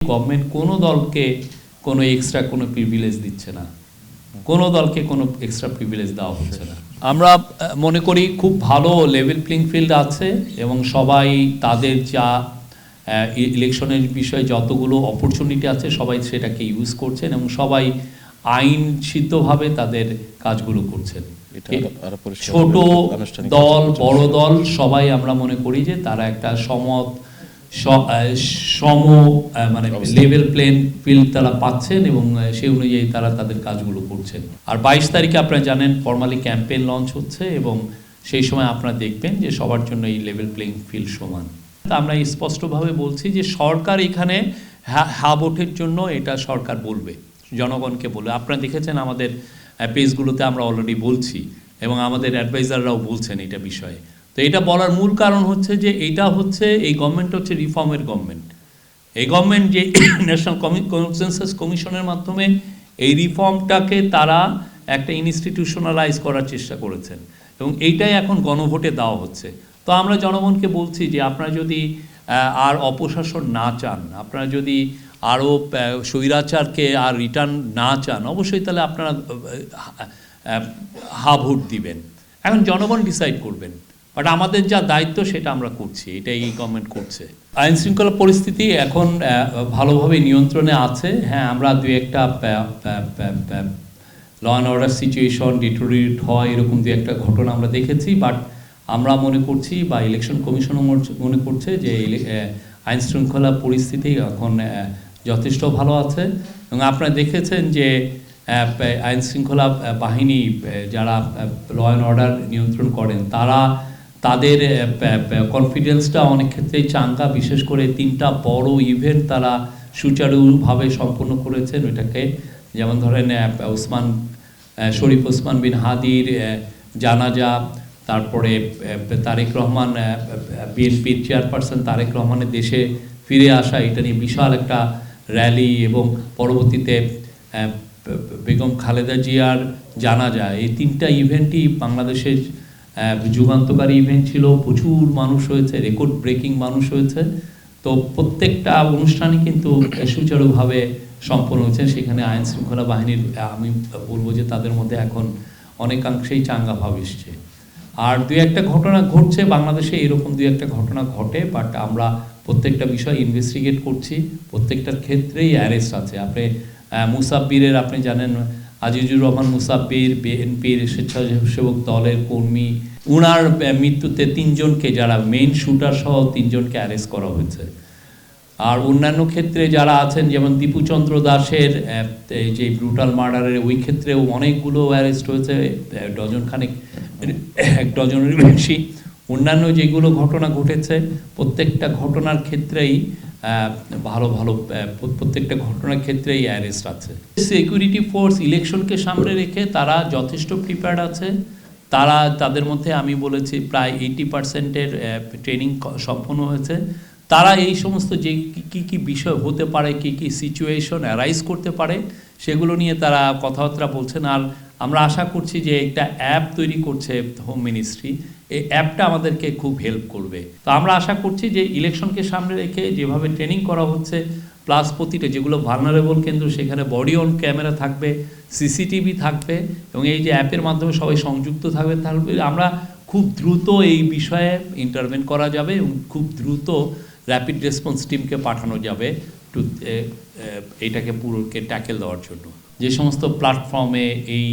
Government কোনো দলকে কোনো এক্সট্রা কোনো প্রিভিলেজ দিচ্ছে না, কোনো দলকে কোনো এক্সট্রা প্রিভিলেজ দেওয়া হচ্ছে না। আমরা মনে করি খুব ভালো লেভেল প্লেইং ফিল্ড আছে এবং সবাই তাদের যা ইলেকশনের বিষয়ে যতগুলো অপরচুনিটি আছে সবাই সেটাকে ইউজ করছেন এবং সবাই আইন সিদ্ধভাবে তাদের কাজগুলো করছেন। ছোট দল বড় দল সবাই আমরা মনে করি যে তারা একটা সম মানে লেভেল প্লেন ফিল্ড তারা পাচ্ছেন এবং সেই অনুযায়ী তারা তাদের কাজগুলো করছেন। আর 22 তারিখে আপনারা জানেন ফর্মালি ক্যাম্পেইন লঞ্চ হচ্ছে এবং সেই সময় আপনারা দেখবেন যে সবার জন্য এই লেভেল প্লেইং ফিল্ড সমান। আমরা স্পষ্টভাবে বলছি যে সরকার এখানে হ্যাঁ ভোটের জন্য এটা সরকার বলবে, জনগণকে বলবে। আপনারা দেখেছেন আমাদের পেজগুলোতে আমরা অলরেডি বলছি এবং আমাদের অ্যাডভাইজাররাও বলছেন এটা বিষয়ে। তো এটা বলার মূল কারণ হচ্ছে যে এইটা হচ্ছে এই গভর্নমেন্ট হচ্ছে রিফর্মের গভর্নমেন্ট। এই গভর্নমেন্ট যে ন্যাশনাল কনসেনসাস কমিশনের মাধ্যমে এই রিফর্মটাকে তারা একটা ইনস্টিটিউশনালাইজ করার চেষ্টা করেছেন এবং এইটাই এখন গণভোটে দেওয়া হচ্ছে। তো আমরা জনগণকে বলছি যে আপনারা যদি আর অপশাসন না চান, আপনারা যদি আরও স্বৈরাচারকে আর রিটার্ন না চান, অবশ্যই তাহলে আপনারা হা ভোট দিবেন। এখন জনগণ ডিসাইড করবেন, বাট আমাদের যা দায়িত্ব সেটা আমরা করছি, এটা এই গভর্নমেন্ট করছে। আইন শৃঙ্খলা পরিস্থিতি এখন ভালোভাবে নিয়ন্ত্রণে আছে। হ্যাঁ, আমরা দুই একটা law and order situation deteriorate হয় এরকম দু একটা ঘটনা আমরা দেখেছি, বাট আমরা মনে করছি বা ইলেকশন কমিশনও মনে করছে যে আইন শৃঙ্খলা পরিস্থিতি এখন যথেষ্ট ভালো আছে। এবং আপনারা দেখেছেন যে আইন শৃঙ্খলা বাহিনী যারা ল অ্যান্ড অর্ডার নিয়ন্ত্রণ করেন তাদের কনফিডেন্সটা অনেক ক্ষেত্রেই চাঙ্গা। বিশেষ করে 3টা বড় ইভেন্ট তারা সুচারুভাবে সম্পন্ন করেছেন ওইটাকে, যেমন ধরেন শরীফ ওসমান বিন হাদির জানাজা, তারপরে তারেক রহমান বিএনপির চেয়ারপারসন তারেক রহমানের দেশে ফিরে আসা, এটা নিয়ে বিশাল একটা র্যালি, এবং পরবর্তীতে বেগম খালেদা জিয়ার জানাজা। এই 3টা ইভেন্টই বাংলাদেশের যুগান্তকারী ইভেন্ট ছিল। প্রচুর মানুষ হয়েছে, রেকর্ড ব্রেকিং মানুষ হয়েছে। তো প্রত্যেকটা অনুষ্ঠানই কিন্তু সুচারুভাবে সম্পন্ন হয়েছে। সেখানে আইন শৃঙ্খলা বাহিনীর আমি বলবো যে তাদের মধ্যে এখন অনেকাংশেই চাঙ্গা ভাব এসছে। আর দু একটা ঘটনা ঘটছে বাংলাদেশে, এরকম দু একটা ঘটনা ঘটে, বাট আমরা প্রত্যেকটা বিষয় ইনভেস্টিগেট করছি। প্রত্যেকটার ক্ষেত্রেই অ্যারেস্ট আছে। আপনি মুসাব্বিরের আপনি জানেন আজিজুর রহমান মুসাব্বির বিএনপির স্বেচ্ছাসেবক দলের কর্মী, উনার মৃত্যুতে 3 জনকে, যারা মেইন শুটার সহ 3 জনকে অ্যারেস্ট করা হয়েছে। আর অন্যান্য ক্ষেত্রে যারা আছেন যেমন দীপুচন্দ্র দাসের যে ব্রুটাল মার্ডারের ওই ক্ষেত্রেও অনেকগুলো অ্যারেস্ট হয়েছে, এক ডজনের বেশি। অন্যান্য যেগুলো ঘটনা ঘটেছে প্রত্যেকটা ঘটনার ক্ষেত্রেই প্রত্যেকটা ঘটনার ক্ষেত্রেই অ্যারেস্ট আছে। সিকিউরিটি ফোর্স ইলেকশনকে সামনে রেখে তারা যথেষ্ট প্রিপেয়ার্ড আছে। তাদের মধ্যে আমি বলেছি প্রায় 80%-এর ট্রেনিং সম্পন্ন হয়েছে। তারা এই সমস্ত যে কী বিষয় হতে পারে, কী সিচুয়েশন অ্যারাইজ করতে পারে সেগুলো নিয়ে তারা কথাবার্তা বলছেন। আর আমরা আশা করছি যে একটা অ্যাপ তৈরি করছে হোম মিনিস্ট্রি, এই অ্যাপটা আমাদেরকে খুব হেল্প করবে। তো আমরা আশা করছি যে ইলেকশনকে সামনে রেখে যেভাবে ট্রেনিং করা হচ্ছে, প্লাস প্রতিটা যেগুলো ভালনারেবল কেন্দ্র সেখানে বডি অন ক্যামেরা থাকবে, সিসিটিভি থাকবে এবং এই যে অ্যাপের মাধ্যমে সবাই সংযুক্ত থাকবে, আমরা খুব দ্রুত এই বিষয়ে ইন্টারভেন করা যাবে এবং খুব দ্রুত র্যাপিড রেসপন্স টিমকে পাঠানো যাবে এইটাকে পুরোকে ট্যাকেল দেওয়ার জন্য। যে সমস্ত প্ল্যাটফর্মে এই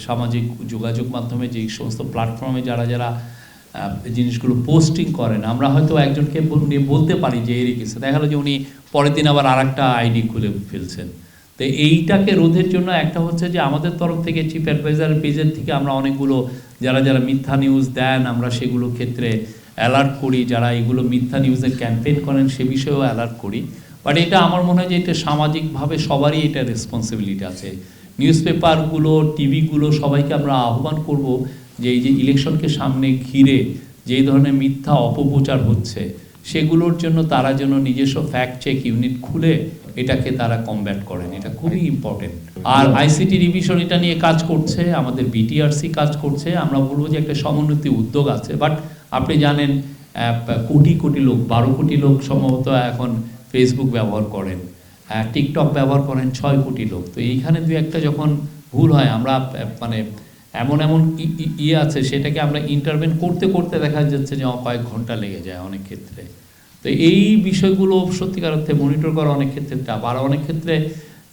সামাজিক যোগাযোগ মাধ্যমে যে সমস্ত প্ল্যাটফর্মে যারা জিনিসগুলো পোস্টিং করেন, আমরা হয়তো একজনকে বলতে পারি যে এরই কিছু, দেখা গেলো যে উনি পরের দিন আবার আরেকটা আইডি খুলে ফেলছেন। তো এইটাকে রোধের জন্য একটা হচ্ছে যে আমাদের তরফ থেকে চিফ অ্যাডভাইজার পেজের থেকে আমরা অনেকগুলো যারা মিথ্যা নিউজ দেন আমরা সেগুলো ক্ষেত্রে অ্যালার্ট করি, যারা এগুলো মিথ্যা নিউজের ক্যাম্পেইন করেন সে বিষয়েও অ্যালার্ট করি। বাট এটা আমার মনে হয় যে এটা সামাজিকভাবে সবারই এটা রেসপন্সিবিলিটি আছে। নিউজ পেপারগুলো, টিভিগুলো সবাইকে আমরা আহ্বান করব যে এই যে ইলেকশনকে সামনে ঘিরে যেই ধরনের মিথ্যা অপপ্রচার হচ্ছে সেগুলোর জন্য তারা যেন নিজস্ব ফ্যাক্ট চেক ইউনিট খুলে এটাকে তারা কমব্যাট করেন। এটা খুবই ইম্পর্টেন্ট। আর আইসিটি রিভিশন এটা নিয়ে কাজ করছে, আমাদের বিটিআরসি কাজ করছে। আমরা বলবো যে একটা সমন্বিত উদ্যোগ আছে, বাট আপনি জানেন কোটি কোটি লোক, 12 কোটি লোক সম্ভবত এখন ফেসবুক ব্যবহার করেন। টিকটক ব্যবহার করেন 6 কোটি লোক। তো এইখানে দুই একটা যখন ভুল হয় আমরা মানে এমন এমন ইয়ে আছে সেটাকে আমরা ইন্টারভেন করতে করতে দেখা যাচ্ছে যে কয়েক ঘন্টা লেগে যায় অনেক ক্ষেত্রে। তো এই বিষয়গুলো সত্যিকার অর্থে মনিটর করা অনেক ক্ষেত্রে টাফ। আর অনেক ক্ষেত্রে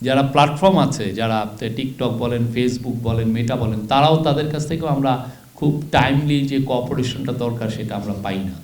যারা প্ল্যাটফর্ম আছে, যারা টিকটক বলেন, ফেসবুক বলেন, মেটা বলেন, তারাও তাদের কাছ থেকেও আমরা খুব টাইমলি যে কোঅপারেশনটা দরকার সেটা আমরা পাই না।